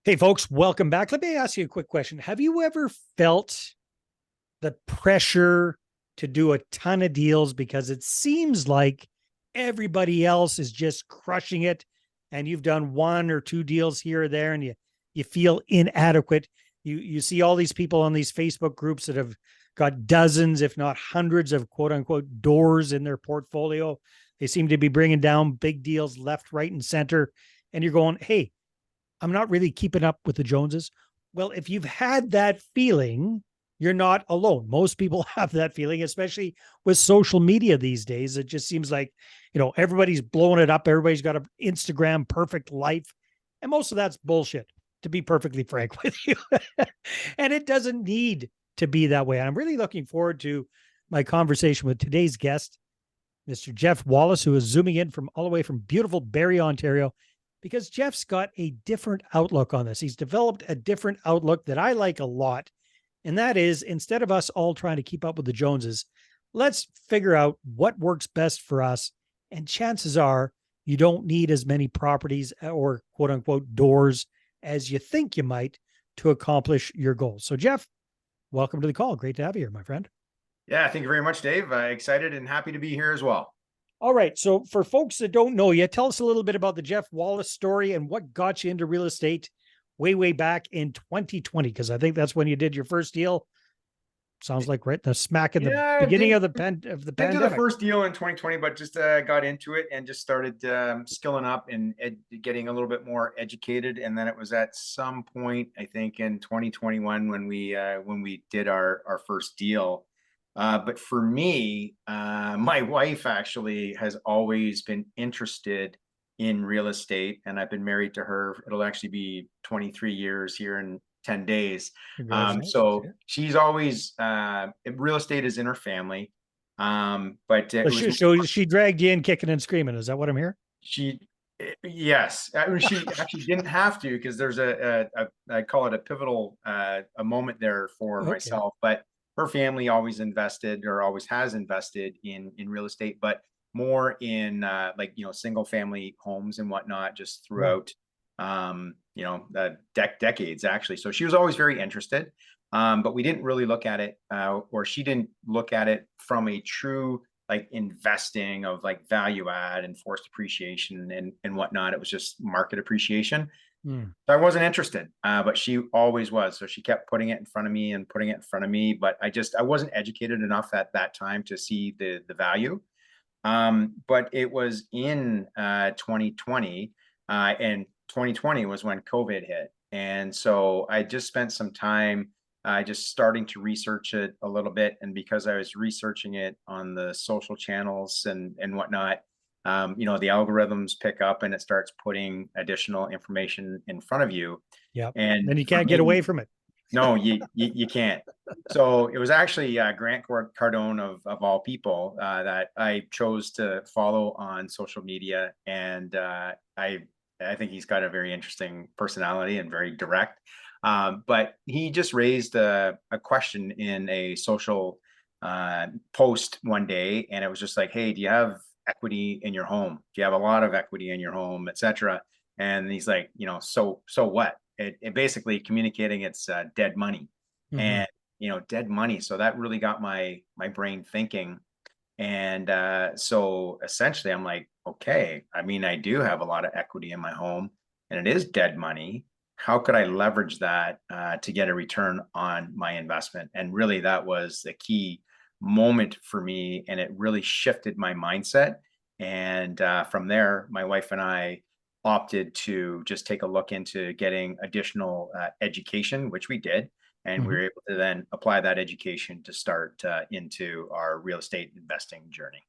Hey, folks, welcome back. Let me ask you a quick question. Have you ever felt the pressure to do a ton of deals because it seems like everybody else is just crushing it and you've done one or two deals here or there and you feel inadequate? You see all these people on these Facebook groups that have got dozens, if not hundreds of quote unquote doors in their portfolio. They seem to be bringing down big deals left, right, and center. And you're going, hey, I'm not really keeping up with the Joneses. Well, if you've had that feeling, you're not alone. Most people have that feeling, especially with social media these days. It just seems like, everybody's blowing it up. Everybody's got an Instagram perfect life. And most of that's bullshit, to be perfectly frank with you. And it doesn't need to be that way. And I'm really looking forward to my conversation with today's guest, Mr. Jeff Wallis, who is zooming in from all the way from beautiful Barrie, Ontario, because Jeff's got a different outlook on this. He's developed a different outlook that I like a lot. And that is, instead of us all trying to keep up with the Joneses, let's figure out what works best for us. And chances are you don't need as many properties or quote unquote doors as you think you might to accomplish your goals. So Jeff, welcome to the call. Great to have you here, my friend. Yeah, thank you very much, Dave. Excited and happy to be here as well. All right. So for folks that don't know yet, tell us a little bit about the Jeff Wallis story and what got you into real estate way back in 2020, because I think that's when you did your first deal. Sounds like right the smack in the Yeah, beginning didn't of the didn't do the pandemic. first deal in 2020, but just got into it and just started skilling up and getting a little bit more educated. And then it was at some point, I think, in 2021 when we did our first deal. But for me, my wife actually has always been interested in real estate, and I've been married to her. It'll actually be 23 years here in 10 days. Congratulations. So she's always real estate is in her family. But So it was she dragged you in kicking and screaming. Is that what I'm hearing? she yes. I mean, she actually didn't have to, because there's I call it a pivotal a moment there for Okay. myself. But her family always invested, or always has invested in real estate, but more in single family homes and whatnot, just Wow. throughout decades actually. So she was always very interested. But we didn't really look at it, or she didn't look at it from a true like investing of like value add and forced appreciation and whatnot. It was just market appreciation. Hmm. So I wasn't interested, but she always was. So she kept putting it in front of me and putting it in front of me. But I wasn't educated enough at that time to see the value. But it was in 2020, and 2020 was when COVID hit. And so I just spent some time just starting to research it a little bit. And because I was researching it on the social channels and whatnot, the algorithms pick up and it starts putting additional information in front of you. Yep. And Then you for can't get me, away from it. no, you can't. So it was actually Grant Cardone of all people that I chose to follow on social media, and I think he's got a very interesting personality and very direct. But he just raised a question in a social post one day, and it was just like, "Hey, do you have equity in your home? Do you have a lot of equity in your home, etc.?" And he's like, so what? It basically communicating it's dead money, Mm-hmm. and dead money. So that really got my brain thinking. And so essentially I'm like, okay, I mean, I do have a lot of equity in my home and it is dead money. How could I leverage that to get a return on my investment? And really that was the key moment for me, and it really shifted my mindset. And from there, my wife and I opted to just take a look into getting additional education, which we did. And we Mm-hmm. were able to then apply that education to start into our real estate investing journey.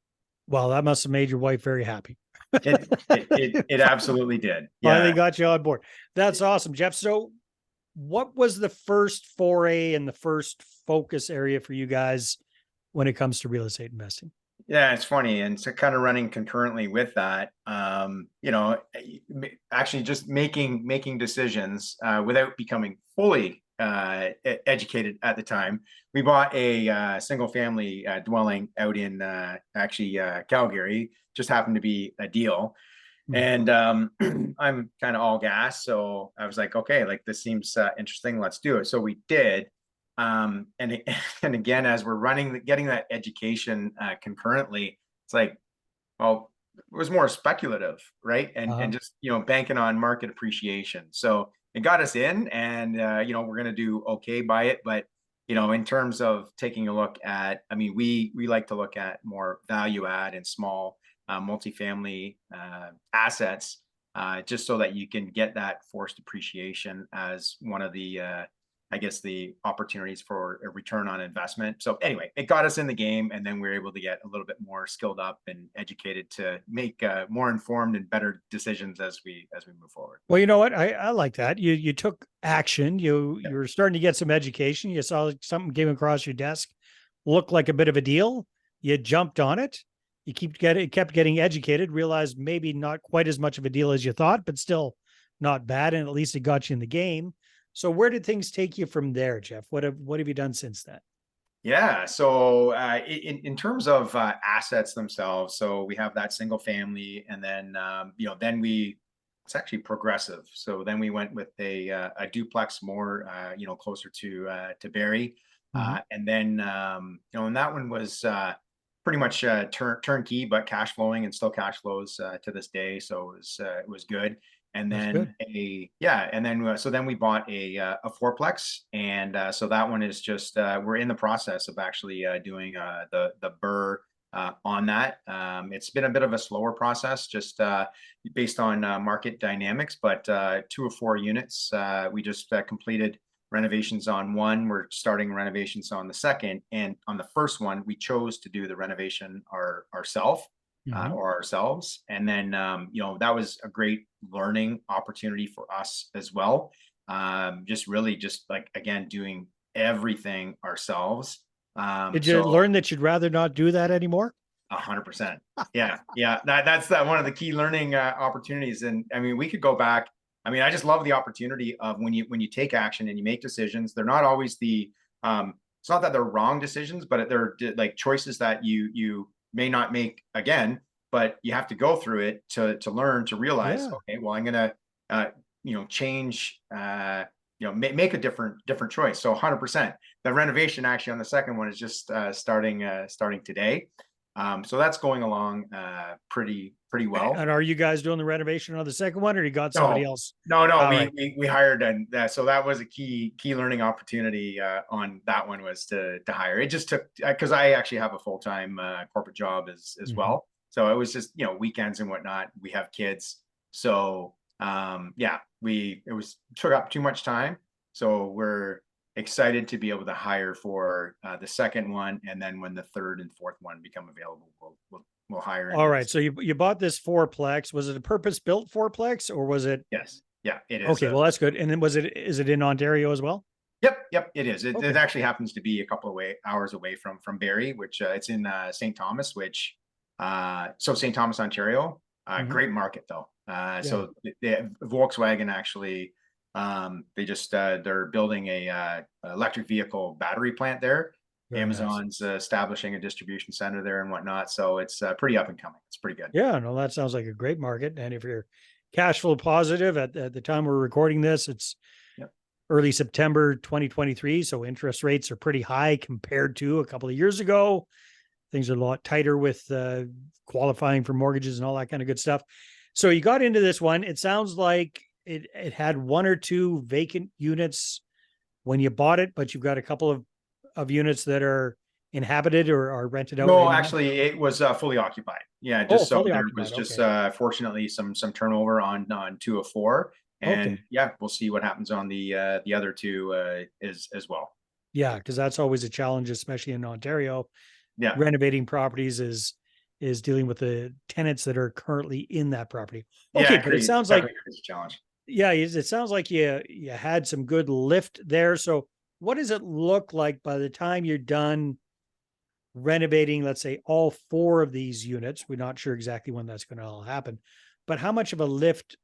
Well, that must have made your wife very happy. It absolutely did. Finally Yeah. got you on board. That's awesome, Jeff. So what was the first foray and the first focus area for you guys when it comes to real estate investing? Yeah, it's funny. And so kind of running concurrently with that, actually just making decisions without becoming fully educated at the time. We bought a single family dwelling out in actually Calgary, just happened to be a deal. And I'm kind of all gas. So I was like, okay, like this seems interesting. Let's do it. So we did. And and again, as we're getting that education concurrently, it's like, well, it was more speculative, right? And just, banking on market appreciation. So it got us in, and we're going to do okay by it. But in terms of taking a look at, I mean, we like to look at more value add and small multifamily assets, just so that you can get that forced appreciation as one of the I guess the opportunities for a return on investment. So anyway, it got us in the game, and then we were able to get a little bit more skilled up and educated to make more informed and better decisions as we move forward. Well, you know what? I like that. You took action. You were starting to get some education. You saw something came across your desk, looked like a bit of a deal. You jumped on it. You kept getting educated, realized maybe not quite as much of a deal as you thought, but still not bad. And at least it got you in the game. So where did things take you from there, Jeff? What have you done since then? Yeah. So in terms of assets themselves, so we have that single family, and then then it's actually progressive. So then we went with a duplex, more closer to Barrie, and then and that one was pretty much turnkey, but cash flowing, and still cash flows to this day. So it was good. And That's then good. so then we bought a fourplex, and so that one is just we're in the process of actually doing the burr on that. It's been a bit of a slower process, just based on market dynamics, but 2 of 4 units. We just completed renovations on one. We're starting renovations on the second, and on the first one, we chose to do the renovation ourselves. Or ourselves. And then, that was a great learning opportunity for us as well. Just really just like, again, doing everything ourselves. Did you So learn that you'd rather not do that anymore? 100%. Yeah. Yeah. That's one of the key learning opportunities. And I mean, we could go back. I mean, I just love the opportunity of when you take action and you make decisions. They're not always it's not that they're wrong decisions, but they're like choices that you may not make again, but you have to go through it to learn, to realize, Yeah. okay, well, I'm gonna change, make a different choice. So 100%. The renovation actually on the second one is just starting today. So that's going along pretty well. And are you guys doing the renovation on the second one, or you got somebody No, else? no. All right. We hired, and so that was a key learning opportunity on that one, was to hire. It just took, because I actually have a full-time corporate job as well. So it was just weekends and whatnot. We have kids, so took up too much time. So we're excited to be able to hire for the second one, and then when the third and fourth one become available, we'll hire. All right. So you bought this fourplex. Was it a purpose-built fourplex, or was it? Yes. Yeah, it is. Okay, well, that's good. And then is it in Ontario as well? Yep, it is. It actually happens to be a couple of hours away from Barrie, which it's in St. Thomas, which so St. Thomas, Ontario. Great market though. So Volkswagen actually, they're building a electric vehicle battery plant there. Very Amazon's nice. Establishing a distribution center there and whatnot. So it's pretty up and coming. It's pretty good. Yeah, no, that sounds like a great market. And if you're cash flow positive at the time we're recording this, it's early September 2023. So interest rates are pretty high compared to a couple of years ago. Things are a lot tighter with qualifying for mortgages and all that kind of good stuff. So you got into this one. It sounds like it had 1 or 2 vacant units when you bought it, but you've got a couple of units that are inhabited or are rented out. No, right, actually, it was fully occupied. Yeah, just so there was just fortunately some turnover on 2 of 4, and we'll see what happens on the other 2 as well. Yeah, because that's always a challenge, especially in Ontario. Yeah, renovating properties is dealing with the tenants that are currently in that property. Okay, but it sounds like a challenge. Yeah, it sounds like you had some good lift there. So what does it look like by the time you're done renovating, let's say, all 4 of these units? We're not sure exactly when that's going to all happen, but how much of a lift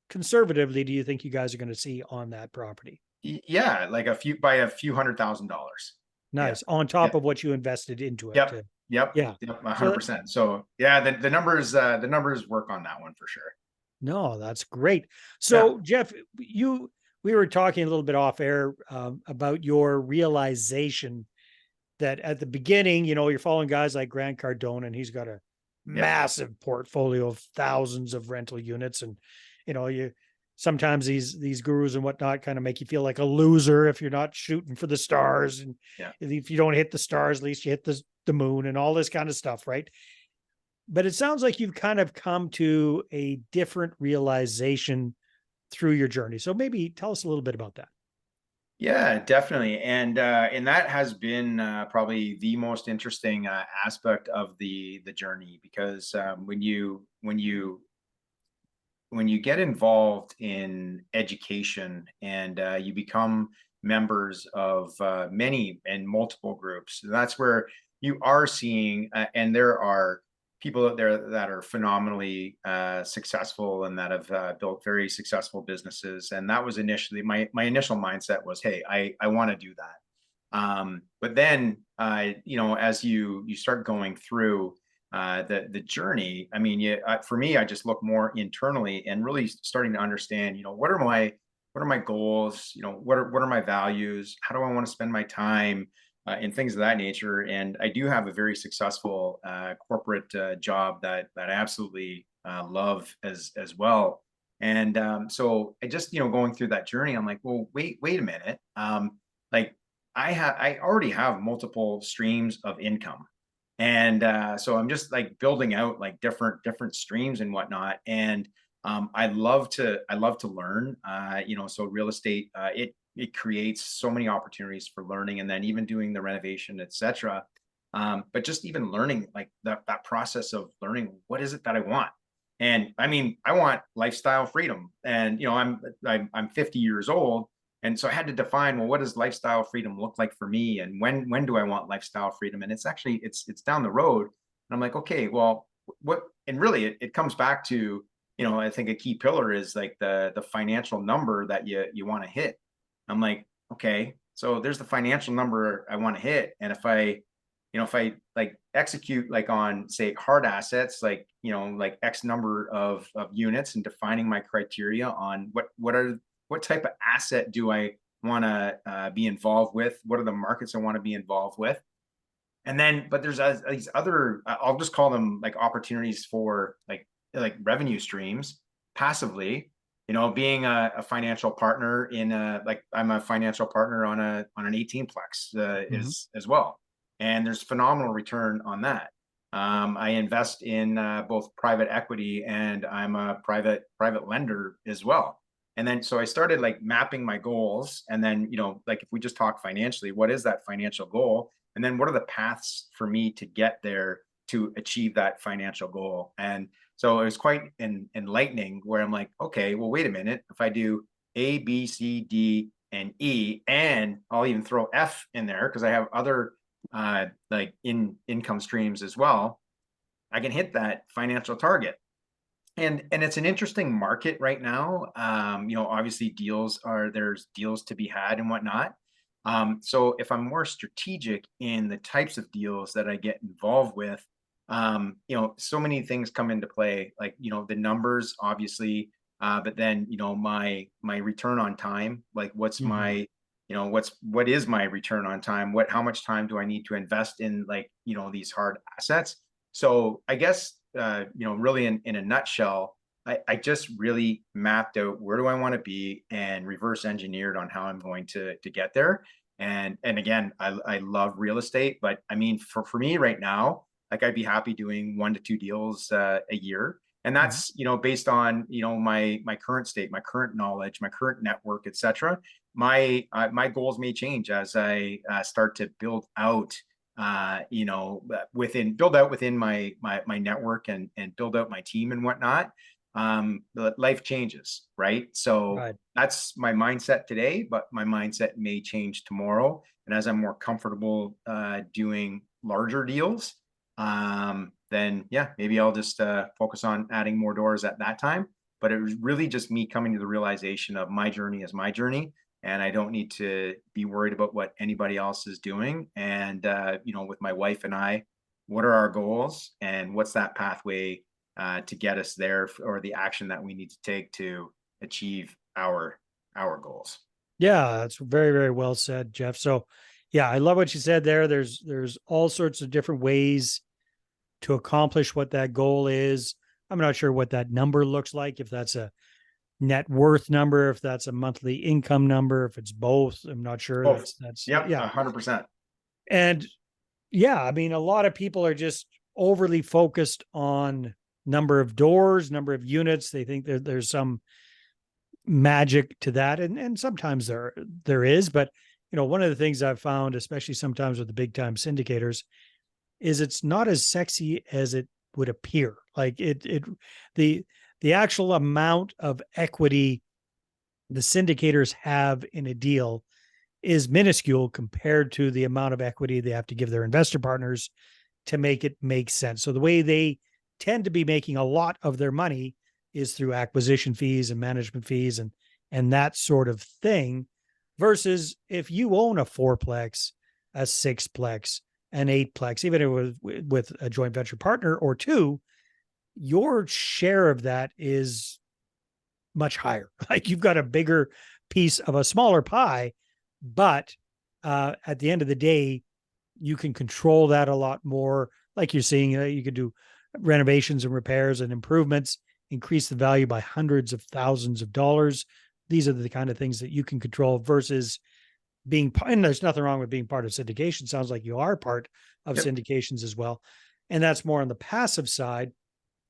conservatively do you think you guys are going to see on that property? Yeah, like a few $100,000. Nice. On top of what you invested into it. Yep. 100%. So yeah, the numbers work on that one for sure. No, that's great. Yeah. So, Jeff, we were talking a little bit off air about your realization that at the beginning, you're following guys like Grant Cardone, and he's got a Yeah. massive portfolio of thousands of rental units, and you sometimes these gurus and whatnot kind of make you feel like a loser if you're not shooting for the stars, and Yeah. if you don't hit the stars, at least you hit the moon and all this kind of stuff, right? But it sounds like you've kind of come to a different realization through your journey. So maybe tell us a little bit about that. Yeah, definitely. And that has been probably the most interesting aspect of the journey, because when you get involved in education and you become members of many and multiple groups, that's where you are seeing, and there are people out there that are phenomenally successful and that have built very successful businesses. And that was initially my initial mindset was, hey, I want to do that. But then, as you start going through the journey, I mean, for me, I just look more internally and really starting to understand, what are my goals, what are my values, how do I want to spend my time, and things of that nature. And I do have a very successful corporate job that I absolutely love as well. And so I just, going through that journey, I'm like, well, wait a minute. Like I already have multiple streams of income. And so I'm just like building out like different streams and whatnot. And I love to learn. So real estate, it creates so many opportunities for learning, and then even doing the renovation, etc. But just even learning, like that process of learning, what is it that I want? And I mean, I want lifestyle freedom. And I'm 50 years old. And so I had to define, well, what does lifestyle freedom look like for me? And when do I want lifestyle freedom? And it's down the road. And I'm like, okay, well, what, and really it comes back to, I think a key pillar is like the financial number that you want to hit. I'm like, okay, so there's the financial number I want to hit. And if I like execute like on, say, hard assets, like, like X number of units, and defining my criteria on what type of asset do I want to be involved with? What are the markets I want to be involved with? And then, but there's these other, I'll just call them like opportunities for like revenue streams passively. Being a financial partner in like I'm a financial partner on an 18-plex Mhm. is as well, and there's phenomenal return on that. I invest in both private equity, and I'm a private lender as well. And then so I started like mapping my goals, and then like if we just talk financially, what is that financial goal? And then what are the paths for me to get there to achieve that financial goal? And so it was quite enlightening, where I'm like, okay, well, wait a minute. If I do A, B, C, D, and E, and I'll even throw F in there because I have other like income streams as well, I can hit that financial target. And it's an interesting market right now. Obviously there's deals to be had and whatnot. So if I'm more strategic in the types of deals that I get involved with, so many things come into play, like, the numbers, obviously, but then, my return on time, like what's Mhm. my, what is my return on time? How much time do I need to invest in, like, these hard assets? So I guess, really in a nutshell, I just really mapped out where do I want to be and reverse engineered on how I'm going to get there. And again, I love real estate, but I mean, for me right now, like I'd be happy doing 1 to 2 deals a year. And Mhm. that's, based on, my current state, my current knowledge, my current network, etc. My goals may change as I start to build out within my network, and build out my team and whatnot. But life changes, right? So Right. that's my mindset today, but my mindset may change tomorrow. And as I'm more comfortable doing larger deals, then yeah, maybe I'll just focus on adding more doors at that time. But it was really just me coming to the realization of my journey is my journey, and I don't need to be worried about what anybody else is doing. And with my wife and I, what are our goals, and what's that pathway to get us there, or the action that we need to take to achieve our goals. Yeah, that's very, very well said, Jeff. So yeah, I love what you said there. There's all sorts of different ways to accomplish what that goal is. I'm not sure what that number looks like, if that's a net worth number, if that's a monthly income number, if it's both. I'm not sure. Both. That's Yep, yeah. 100%. And yeah, I mean, a lot of people are just overly focused on number of doors, number of units. They think there's some magic to that. And sometimes there is, but one of the things I've found, especially sometimes with the big time syndicators, is it's not as sexy as it would appear. Like the actual amount of equity the syndicators have in a deal is minuscule compared to the amount of equity they have to give their investor partners to make it make sense. So the way they tend to be making a lot of their money is through acquisition fees and management fees and that sort of thing, versus if you own a fourplex, a sixplex, an eightplex, even with a joint venture partner or two, your share of that is much higher. Like you've got a bigger piece of a smaller pie, but at the end of the day, you can control that a lot more. Like you're seeing, you could do renovations and repairs and improvements, increase the value by hundreds of thousands of dollars. These are the kind of things that you can control versus being, and there's nothing wrong with being part of syndication. Sounds like you are part of syndications as well. And that's more on the passive side,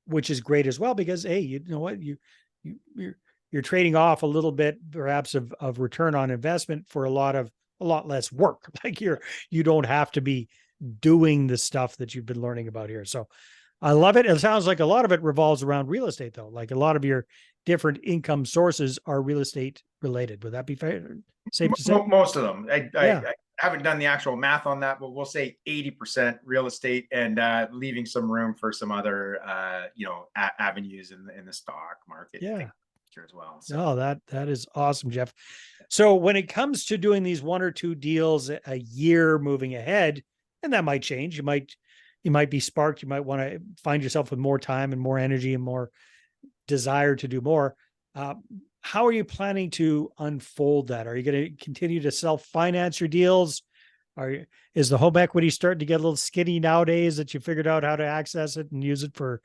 which is great as well, because, hey, you know what, you're trading off a little bit perhaps of return on investment for a lot less work. Like you don't have to be doing the stuff that you've been learning about here. So I love it. It sounds like a lot of it revolves around real estate, though. Like a lot of your different income sources are real estate related. Would that be fair? Safe to say? Most of them. I haven't done the actual math on that, but we'll say 80% real estate, and leaving some room for some other avenues in the stock market. Yeah. As well. So. Oh, that is awesome, Jeff. So when it comes to doing these one or two deals a year moving ahead, and that might change, you might be sparked. You might want to find yourself with more time and more energy and more desire to do more. How are you planning to unfold that? Are you going to continue to self-finance your deals? Is the home equity starting to get a little skinny nowadays that you figured out how to access it and use it for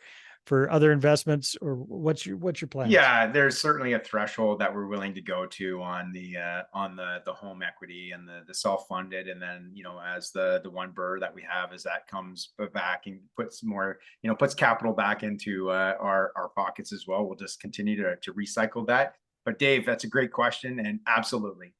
other investments, or what's your plan? Yeah, there's certainly a threshold that we're willing to go to on the home equity and the self-funded, and then as the one burr that we have, as that comes back and puts more puts capital back into our pockets as well, we'll just continue to recycle that. But Dave, that's a great question, and absolutely.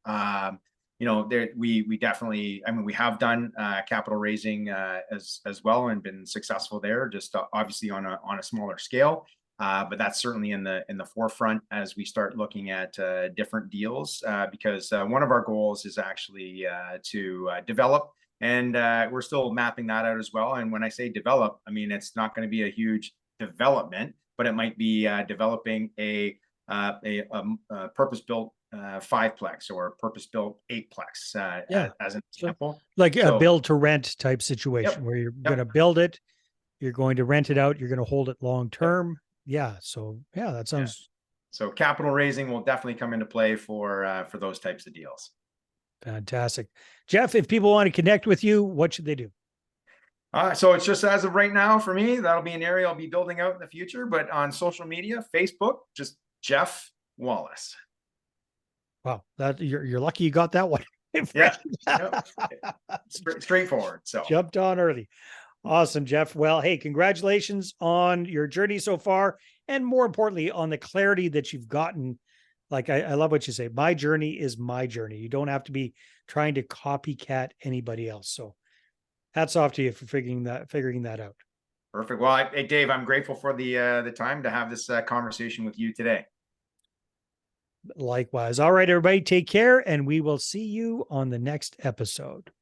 We definitely, we have done capital raising as well and been successful there, just obviously on a smaller scale. But that's certainly in the forefront as we start looking at different deals, because one of our goals is actually to develop, and we're still mapping that out as well. And when I say develop, I mean it's not going to be a huge development, but it might be developing a purpose-built fiveplex or purpose-built eightplex as an example. Like a build to rent type situation where you're going to build it, you're going to rent it out, you're going to hold it long term. Yeah. So that sounds. So capital raising will definitely come into play for those types of deals. Fantastic. Jeff, if people want to connect with you, what should they do? So it's just as of right now for me, that'll be an area I'll be building out in the future, but on social media, Facebook, just Jeff Wallis. Wow, that you're lucky you got that one. Yeah, straightforward. So jumped on early. Awesome, Jeff. Well, hey, congratulations on your journey so far, and more importantly, on the clarity that you've gotten. Like I love what you say. My journey is my journey. You don't have to be trying to copycat anybody else. So, hats off to you for figuring that out. Perfect. Well, hey, Dave, I'm grateful for the time to have this conversation with you today. Likewise. All right, everybody, take care, and we will see you on the next episode.